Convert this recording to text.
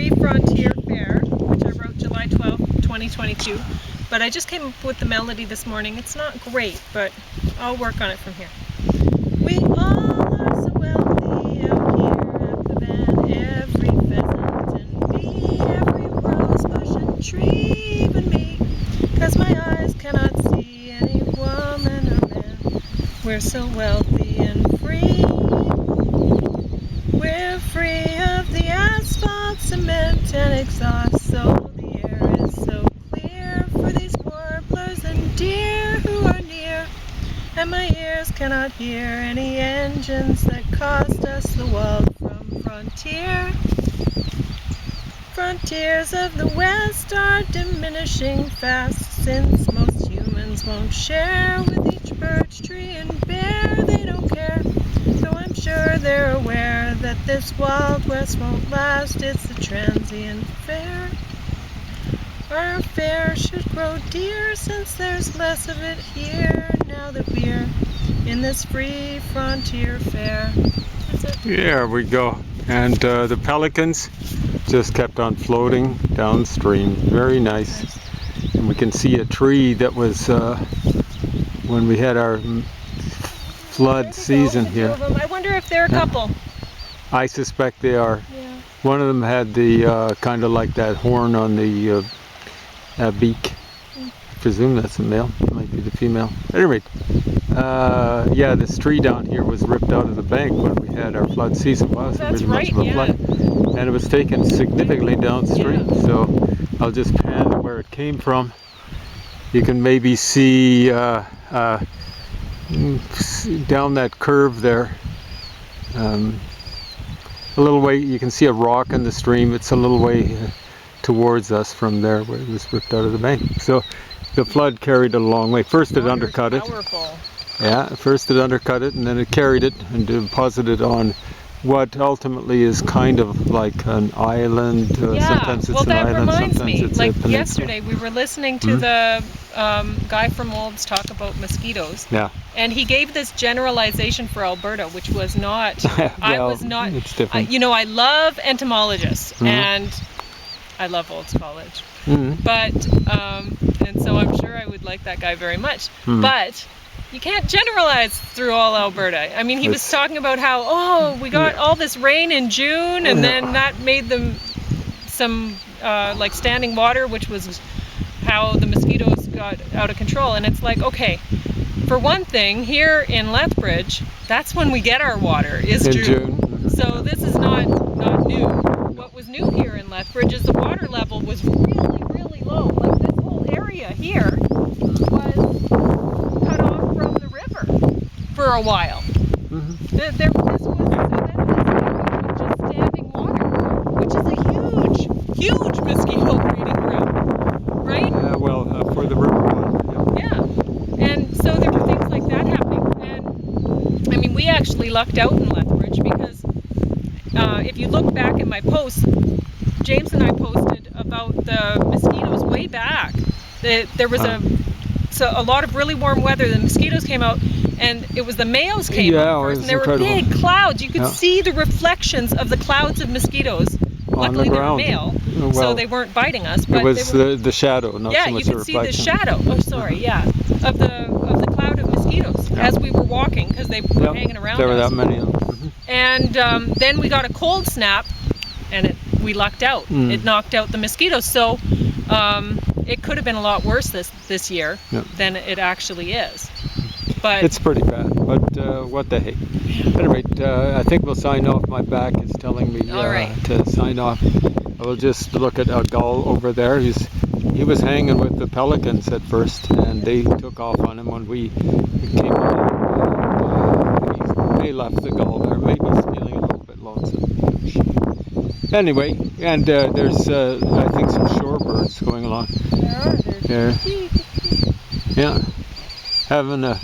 Free Frontier Fair, which I wrote July 12th, 2022. But I just came up with the melody this morning. It's not great, but I'll work on it from here. We all are so wealthy out here at Pavan. Every pheasant and bee, every rose bush and tree, even me. 'Cause my eyes cannot see any woman or man. We're so wealthy and free. We're free of the asphalt, cement, and exhaust, so the air is so clear for these warblers and deer who are near. And my ears cannot hear any engines that cost us the world from frontier. Frontiers of the West are diminishing fast, since most humans won't share with each birch, tree, and bear. They don't care, though I'm sure they're aware that this Wild West won't last. It's a transient fair. Our fare should grow dear, since there's less of it here now that we're in this free frontier fair. That's it. There we go. And the pelicans just kept on floating downstream. Very nice. And we can see a tree that was when we had our flood season here. I wonder if they're a couple. I suspect they are. Yeah. One of them had the kind of like that horn on the beak. I presume that's a male. It might be the female. At any rate, yeah, this tree down here was ripped out of the bank when we had our flood season. Well, it wasn't really much of a flood. And it was taken significantly downstream. Yeah. So I'll just pan to where it came from. You can maybe see down that curve there. A little way, you can see a rock in the stream. It's a little way towards us from there where it was ripped out of the bank. So the flood carried it a long way. First it undercut it. Yeah, first it undercut it, and then it carried it and deposited on what ultimately is kind of like an island. Sometimes it's an island, sometimes it's a peninsula. Yesterday we were listening to the guy from Olds talk about mosquitoes. Yeah. And he gave this generalization for Alberta, which was not, well, I was not, it's different. you know, I love entomologists, and I love Olds College. But, and so I'm sure I would like that guy very much. But you can't generalize through all Alberta. I mean, he was talking about how, oh, we got all this rain in June, and then that made them some like standing water, which was how the mosquitoes got out of control. And it's like, okay, for one thing, here in Lethbridge, that's when we get our water, is June. So this is not new. What was new here in Lethbridge is the water level was really, really low. Like this whole area here was cut off from the river for a while. This was just standing water, which is a huge mosquito breeding ground, right? Yeah, well, for the river water. Yeah, and so there were things like that happening. And I mean, we actually lucked out in Lethbridge because if you look back at my posts, James and I posted about the mosquitoes way back. There was a lot of really warm weather. The mosquitoes came out, and it was the males came out first, and there were big clouds. You could see the reflections of the clouds of mosquitoes. Luckily they were male, so they weren't biting us. But it was the shadow, not so much the reflection. Yeah, you could see the shadow. Oh, sorry, yeah, of the cloud of mosquitoes as we were walking, because they were hanging around us. There were that many of them. And then we got a cold snap, and we lucked out. It knocked out the mosquitoes. So it could have been a lot worse this year than it actually is. But it's pretty bad. But what the heck? At any rate, I think we'll sign off. My back is telling me to sign off. I will just look at a gull over there. He was hanging with the pelicans at first, and they took off on him when we came along. They left the gull there. Maybe he's feeling a little bit lonesome. Anyway, and there's I think some shorebirds going along. There are. Yeah. Having a